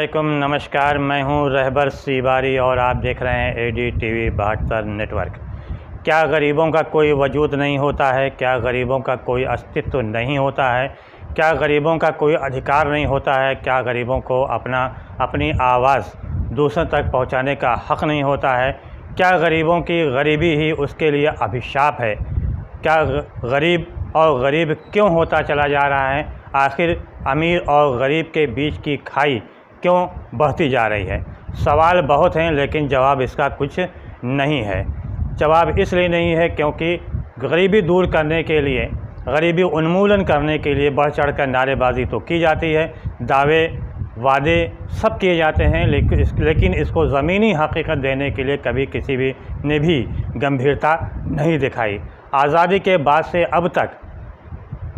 अस्सलामुअलैकुम, नमस्कार। मैं हूं रहबर सीबारी और आप देख रहे हैं ADTV 72 नेटवर्क। क्या गरीबों का कोई वजूद नहीं होता है? क्या गरीबों का कोई अस्तित्व नहीं होता है? क्या गरीबों का कोई अधिकार नहीं होता है? क्या गरीबों को अपनी आवाज़ दूसरों तक पहुंचाने का हक़ नहीं होता है? क्या गरीबों की गरीबी ही उसके लिए अभिशाप है? क्या गरीब और गरीब क्यों होता चला जा रहा है? आखिर अमीर और गरीब के बीच की खाई क्यों बढ़ती जा रही है? सवाल बहुत हैं, लेकिन जवाब इसका कुछ नहीं है। जवाब इसलिए नहीं है क्योंकि गरीबी दूर करने के लिए, गरीबी उन्मूलन करने के लिए बढ़ चढ़ कर नारेबाजी तो की जाती है, दावे वादे सब किए जाते हैं, लेकिन इसको ज़मीनी हकीकत देने के लिए कभी किसी भी ने भी गंभीरता नहीं दिखाई। आज़ादी के बाद से अब तक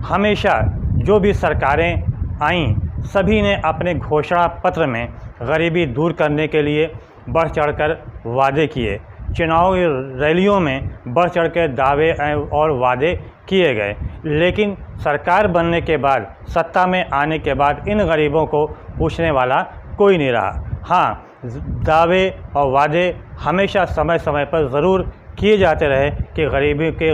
हमेशा जो भी सरकारें आईं, सभी ने अपने घोषणा पत्र में गरीबी दूर करने के लिए बढ़ चढ़कर वादे किए। चुनाव रैलियों में बढ़ चढ़ कर दावे और वादे किए गए, लेकिन सरकार बनने के बाद, सत्ता में आने के बाद इन गरीबों को पूछने वाला कोई नहीं रहा। हाँ, दावे और वादे हमेशा समय समय पर ज़रूर किए जाते रहे कि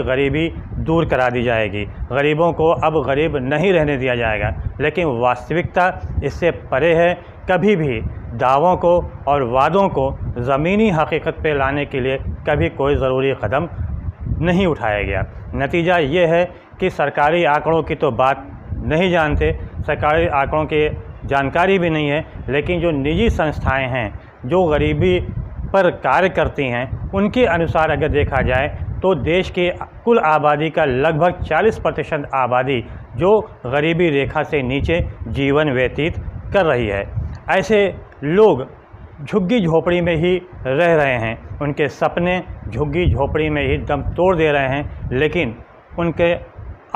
गरीबी दूर करा दी जाएगी, गरीबों को अब गरीब नहीं रहने दिया जाएगा, लेकिन वास्तविकता इससे परे है। कभी भी दावों को और वादों को ज़मीनी हकीकत पे लाने के लिए कभी कोई ज़रूरी कदम नहीं उठाया गया। नतीजा ये है कि सरकारी आंकड़ों की तो बात नहीं जानते, सरकारी आंकड़ों की जानकारी भी नहीं है, लेकिन जो निजी संस्थाएं हैं जो गरीबी पर कार्य करती हैं, उनके अनुसार अगर देखा जाए तो देश की कुल आबादी का लगभग 40% आबादी जो गरीबी रेखा से नीचे जीवन व्यतीत कर रही है। ऐसे लोग झुग्गी झोपड़ी में ही रह रहे हैं, उनके सपने झुग्गी झोपड़ी में ही दम तोड़ दे रहे हैं, लेकिन उनके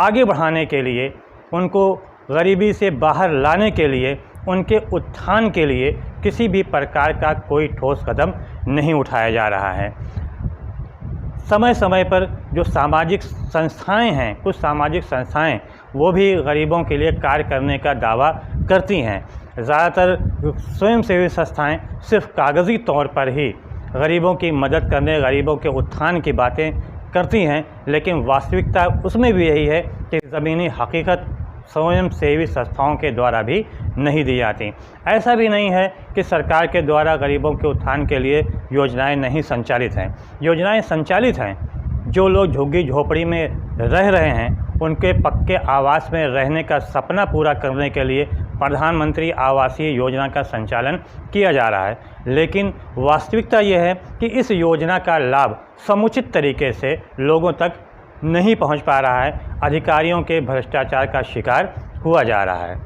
आगे बढ़ाने के लिए, उनको गरीबी से बाहर लाने के लिए, उनके उत्थान के लिए किसी भी प्रकार का कोई ठोस कदम नहीं उठाया जा रहा है। समय समय पर जो सामाजिक संस्थाएं हैं, कुछ सामाजिक संस्थाएं वो भी गरीबों के लिए कार्य करने का दावा करती हैं। ज़्यादातर स्वयंसेवी संस्थाएं सिर्फ कागज़ी तौर पर ही गरीबों की मदद करने, गरीबों के उत्थान की बातें करती हैं, लेकिन वास्तविकता उसमें भी यही है कि ज़मीनी हकीकत स्वयंसेवी संस्थाओं के द्वारा भी नहीं दी जाती। ऐसा भी नहीं है कि सरकार के द्वारा गरीबों के उत्थान के लिए योजनाएं नहीं संचालित हैं। योजनाएं संचालित हैं। जो लोग झुग्गी झोपड़ी में रह रहे हैं, उनके पक्के आवास में रहने का सपना पूरा करने के लिए प्रधानमंत्री आवासीय योजना का संचालन किया जा रहा है, लेकिन वास्तविकता यह है कि इस योजना का लाभ समुचित तरीके से लोगों तक नहीं पहुंच पा रहा है। अधिकारियों के भ्रष्टाचार का शिकार हुआ जा रहा है।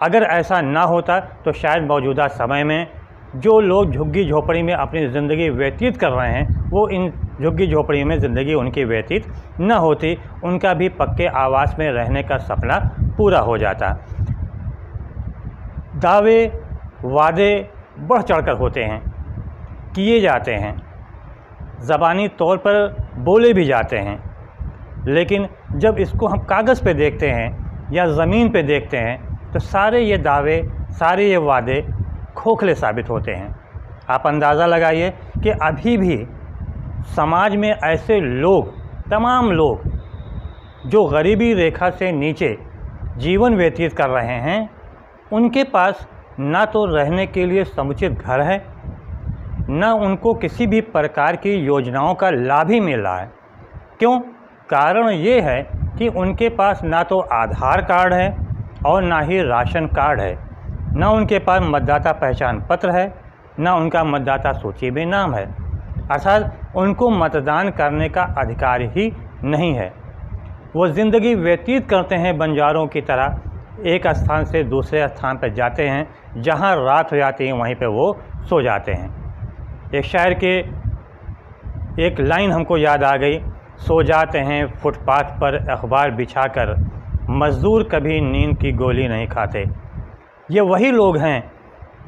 अगर ऐसा ना होता तो शायद मौजूदा समय में जो लोग झुग्गी झोपड़ी में अपनी ज़िंदगी व्यतीत कर रहे हैं, वो इन झुग्गी झोपड़ी में ज़िंदगी उनकी व्यतीत न होती, उनका भी पक्के आवास में रहने का सपना पूरा हो जाता। दावे वादे बढ़ चढ़कर होते हैं, किए जाते हैं, ज़बानी तौर पर बोले भी जाते हैं, लेकिन जब इसको हम कागज़ पे देखते हैं या ज़मीन पे देखते हैं तो सारे ये दावे, सारे ये वादे खोखले साबित होते हैं। आप अंदाज़ा लगाइए कि अभी भी समाज में ऐसे लोग, तमाम लोग जो गरीबी रेखा से नीचे जीवन व्यतीत कर रहे हैं, उनके पास ना तो रहने के लिए समुचित घर है, ना उनको किसी भी प्रकार की योजनाओं का लाभ ही मिल रहा है। क्यों? कारण ये है कि उनके पास ना तो आधार कार्ड है और ना ही राशन कार्ड है, ना उनके पास मतदाता पहचान पत्र है, ना उनका मतदाता सूची में नाम है, अर्थात उनको मतदान करने का अधिकार ही नहीं है। वो ज़िंदगी व्यतीत करते हैं बंजारों की तरह, एक स्थान से दूसरे स्थान पर जाते हैं, जहाँ रात हो जाती है वहीं पे वो सो जाते हैं। एक शायर के एक लाइन हमको याद आ गई, सो जाते हैं फुटपाथ पर अखबार बिछाकर, मज़दूर कभी नींद की गोली नहीं खाते। ये वही लोग हैं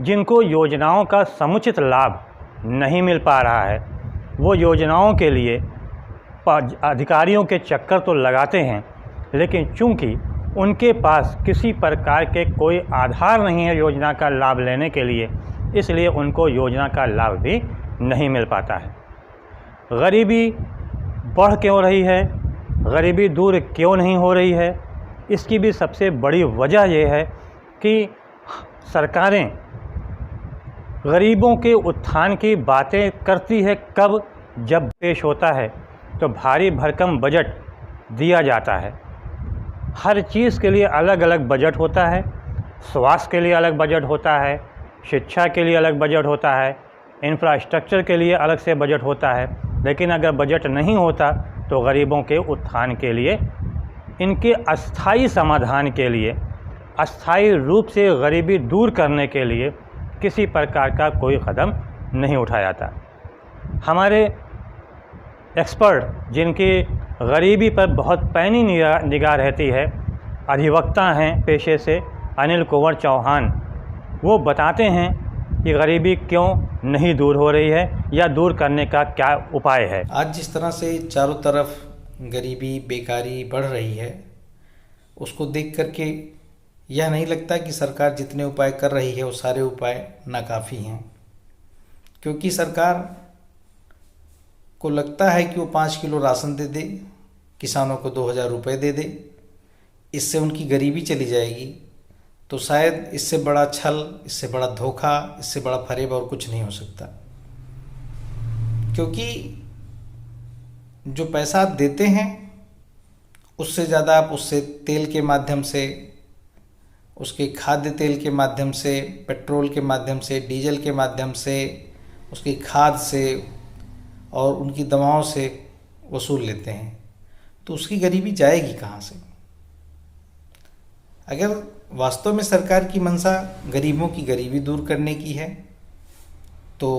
जिनको योजनाओं का समुचित लाभ नहीं मिल पा रहा है। वो योजनाओं के लिए अधिकारियों के चक्कर तो लगाते हैं, लेकिन चूंकि उनके पास किसी प्रकार के कोई आधार नहीं है योजना का लाभ लेने के लिए, इसलिए उनको योजना का लाभ भी नहीं मिल पाता है। गरीबी बढ़ क्यों रही है, गरीबी दूर क्यों नहीं हो रही है, इसकी भी सबसे बड़ी वजह यह है कि सरकारें गरीबों के उत्थान की बातें करती है कब, जब पेश होता है तो भारी भरकम बजट दिया जाता है। हर चीज़ के लिए अलग अलग बजट होता है, स्वास्थ्य के लिए अलग बजट होता है, शिक्षा के लिए अलग बजट होता है, इंफ्रास्ट्रक्चर के लिए अलग से बजट होता है। लेकिन अगर बजट नहीं होता तो गरीबों के उत्थान के लिए, इनके अस्थायी समाधान के लिए, अस्थायी रूप से गरीबी दूर करने के लिए किसी प्रकार का कोई कदम नहीं उठाया जाता। हमारे एक्सपर्ट जिनकी गरीबी पर बहुत पैनी निगाह रहती है, अधिवक्ता हैं पेशे से, अनिल कुंवर चौहान, वो बताते हैं कि गरीबी क्यों नहीं दूर हो रही है या दूर करने का क्या उपाय है। आज जिस तरह से चारों तरफ गरीबी, बेकारी बढ़ रही है, उसको देख करके यह नहीं लगता कि सरकार जितने उपाय कर रही है वो सारे उपाय नाकाफ़ी हैं। क्योंकि सरकार को लगता है कि वो 5 किलो राशन दे दे, किसानों को 2000 रुपये दे दे, इससे उनकी गरीबी चली जाएगी। तो शायद इससे बड़ा छल, इससे बड़ा धोखा, इससे बड़ा फरेब और कुछ नहीं हो सकता। क्योंकि जो पैसा आप देते हैं उससे ज़्यादा आप उससे तेल के माध्यम से, उसके खाद्य तेल के माध्यम से, पेट्रोल के माध्यम से, डीजल के माध्यम से, उसकी खाद से और उनकी दवाओं से वसूल लेते हैं। तो उसकी गरीबी जाएगी कहाँ से? अगर वास्तव में सरकार की मंशा गरीबों की गरीबी दूर करने की है तो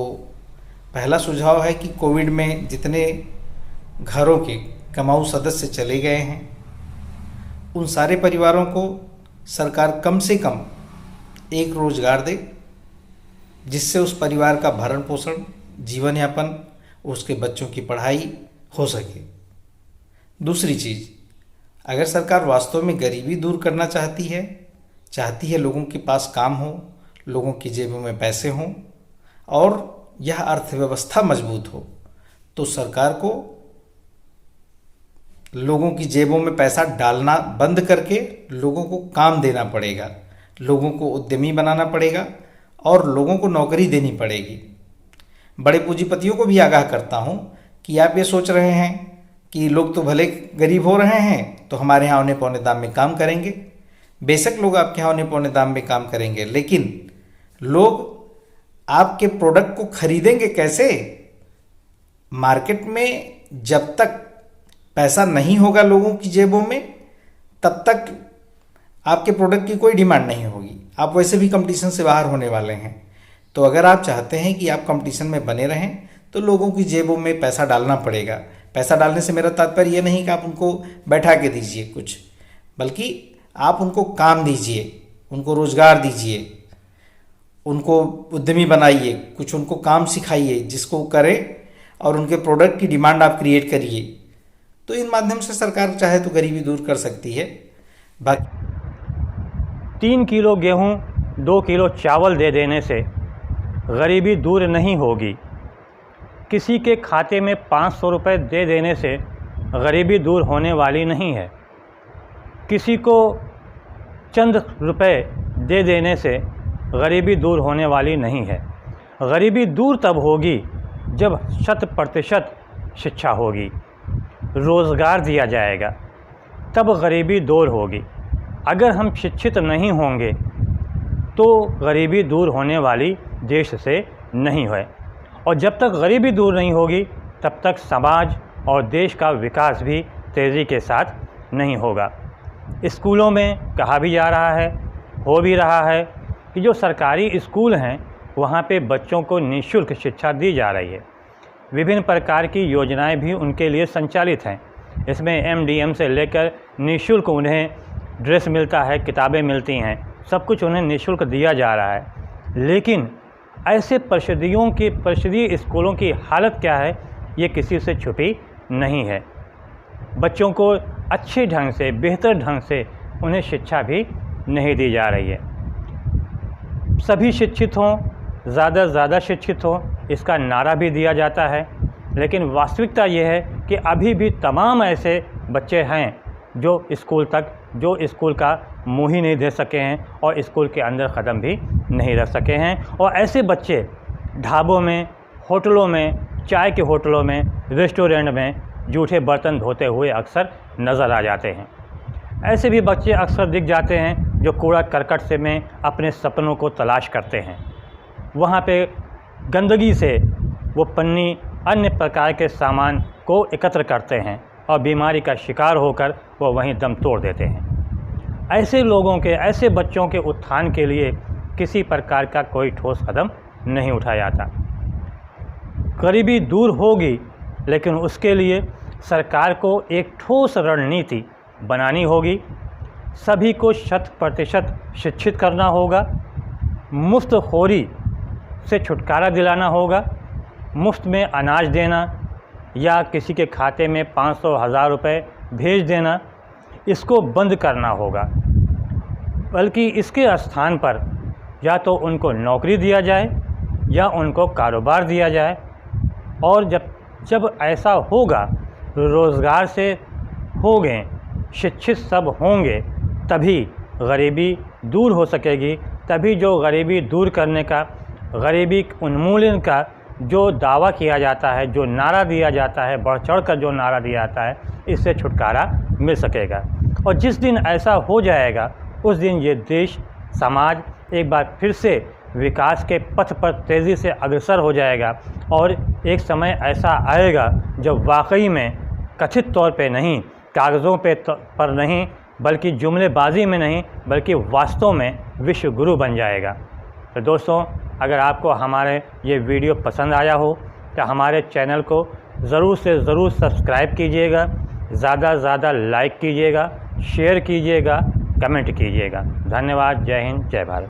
पहला सुझाव है कि कोविड में जितने घरों के कमाऊ सदस्य चले गए हैं उन सारे परिवारों को सरकार कम से कम एक रोजगार दे, जिससे उस परिवार का भरण पोषण, जीवन यापन, उसके बच्चों की पढ़ाई हो सके। दूसरी चीज़, अगर सरकार वास्तव में गरीबी दूर करना चाहती है लोगों के पास काम हो, लोगों की जेबों में पैसे हों और यह अर्थव्यवस्था मजबूत हो, तो सरकार को लोगों की जेबों में पैसा डालना बंद करके लोगों को काम देना पड़ेगा, लोगों को उद्यमी बनाना पड़ेगा और लोगों को नौकरी देनी पड़ेगी। बड़े पूंजीपतियों को भी आगाह करता हूँ कि आप ये सोच रहे हैं कि लोग तो भले गरीब हो रहे हैं तो हमारे यहाँ औने पौने दाम में काम करेंगे। बेशक लोग आपके यहाँ औने पौने दाम में काम करेंगे, लेकिन लोग आपके प्रोडक्ट को खरीदेंगे कैसे? मार्केट में जब तक पैसा नहीं होगा लोगों की जेबों में, तब तक आपके प्रोडक्ट की कोई डिमांड नहीं होगी। आप वैसे भी कंपटीशन से बाहर होने वाले हैं। तो अगर आप चाहते हैं कि आप कंपटीशन में बने रहें तो लोगों की जेबों में पैसा डालना पड़ेगा। पैसा डालने से मेरा तात्पर्य ये नहीं कि आप उनको बैठा के दीजिए कुछ, बल्कि आप उनको काम दीजिए, उनको रोजगार दीजिए, उनको उद्यमी बनाइए, कुछ उनको काम सिखाइए जिसको करे और उनके प्रोडक्ट की डिमांड आप क्रिएट करिए। तो इन माध्यम से सरकार चाहे तो गरीबी दूर कर सकती है। 3 किलो गेहूं 2 किलो चावल दे देने से गरीबी दूर नहीं होगी। किसी के खाते में 500 रुपये दे देने से गरीबी दूर होने वाली नहीं है। किसी को चंद रुपए दे देने से गरीबी दूर होने वाली नहीं है। गरीबी दूर तब होगी जब 100% शिक्षा होगी, रोज़गार दिया जाएगा, तब गरीबी दूर होगी। अगर हम शिक्षित नहीं होंगे तो गरीबी दूर होने वाली देश से नहीं है, और जब तक गरीबी दूर नहीं होगी तब तक समाज और देश का विकास भी तेज़ी के साथ नहीं होगा। स्कूलों में कहा भी जा रहा है, हो भी रहा है कि जो सरकारी स्कूल हैं वहाँ पे बच्चों को निःशुल्क शिक्षा दी जा रही है। विभिन्न प्रकार की योजनाएं भी उनके लिए संचालित हैं। इसमें MDM से लेकर निःशुल्क उन्हें ड्रेस मिलता है, किताबें मिलती हैं, सब कुछ उन्हें निःशुल्क दिया जा रहा है। लेकिन ऐसे परिषदीय स्कूलों की हालत क्या है, ये किसी से छुपी नहीं है। बच्चों को अच्छे ढंग से, बेहतर ढंग से उन्हें शिक्षा भी नहीं दी जा रही है। सभी शिक्षित हों, ज़्यादा से ज़्यादा शिक्षित हों, इसका नारा भी दिया जाता है, लेकिन वास्तविकता ये है कि अभी भी तमाम ऐसे बच्चे हैं जो स्कूल का मुँह ही नहीं दे सके हैं और स्कूल के अंदर कदम भी नहीं रख सके हैं। और ऐसे बच्चे ढाबों में, होटलों में, चाय के होटलों में, रेस्टोरेंट में जूठे बर्तन धोते हुए अक्सर नज़र आ जाते हैं। ऐसे भी बच्चे अक्सर दिख जाते हैं जो कूड़ा करकट से में अपने सपनों को तलाश करते हैं। वहाँ पे गंदगी से वो पन्नी, अन्य प्रकार के सामान को एकत्र करते हैं और बीमारी का शिकार होकर वो वहीं दम तोड़ देते हैं। ऐसे लोगों के, ऐसे बच्चों के उत्थान के लिए किसी प्रकार का कोई ठोस कदम नहीं उठाया जाता। गरीबी दूर होगी, लेकिन उसके लिए सरकार को एक ठोस रणनीति बनानी होगी। सभी को 100% शिक्षित करना होगा, मुफ्तखोरी से छुटकारा दिलाना होगा। मुफ्त में अनाज देना या किसी के खाते में 500-1000 रुपये भेज देना, इसको बंद करना होगा। बल्कि इसके स्थान पर या तो उनको नौकरी दिया जाए या उनको कारोबार दिया जाए। और जब ऐसा होगा, रोज़गार से होंगे, शिक्षित सब होंगे, तभी गरीबी दूर हो सकेगी। तभी जो गरीबी दूर करने का, गरीबी उन्मूलन का जो दावा किया जाता है, जो नारा दिया जाता है, बढ़ चढ़ कर जो नारा दिया जाता है, इससे छुटकारा मिल सकेगा। और जिस दिन ऐसा हो जाएगा, उस दिन ये देश, समाज एक बार फिर से विकास के पथ पर तेज़ी से अग्रसर हो जाएगा। और एक समय ऐसा आएगा जब वाकई में कथित तौर पे नहीं, कागज़ों पर नहीं, बल्कि जुमलेबाजी में नहीं, बल्कि वास्तव में विश्व गुरु बन जाएगा। तो दोस्तों, अगर आपको हमारे ये वीडियो पसंद आया हो तो हमारे चैनल को ज़रूर से ज़रूर सब्सक्राइब कीजिएगा, ज़्यादा से ज़्यादा लाइक कीजिएगा, शेयर कीजिएगा, कमेंट कीजिएगा। धन्यवाद। जय हिंद, जय भारत।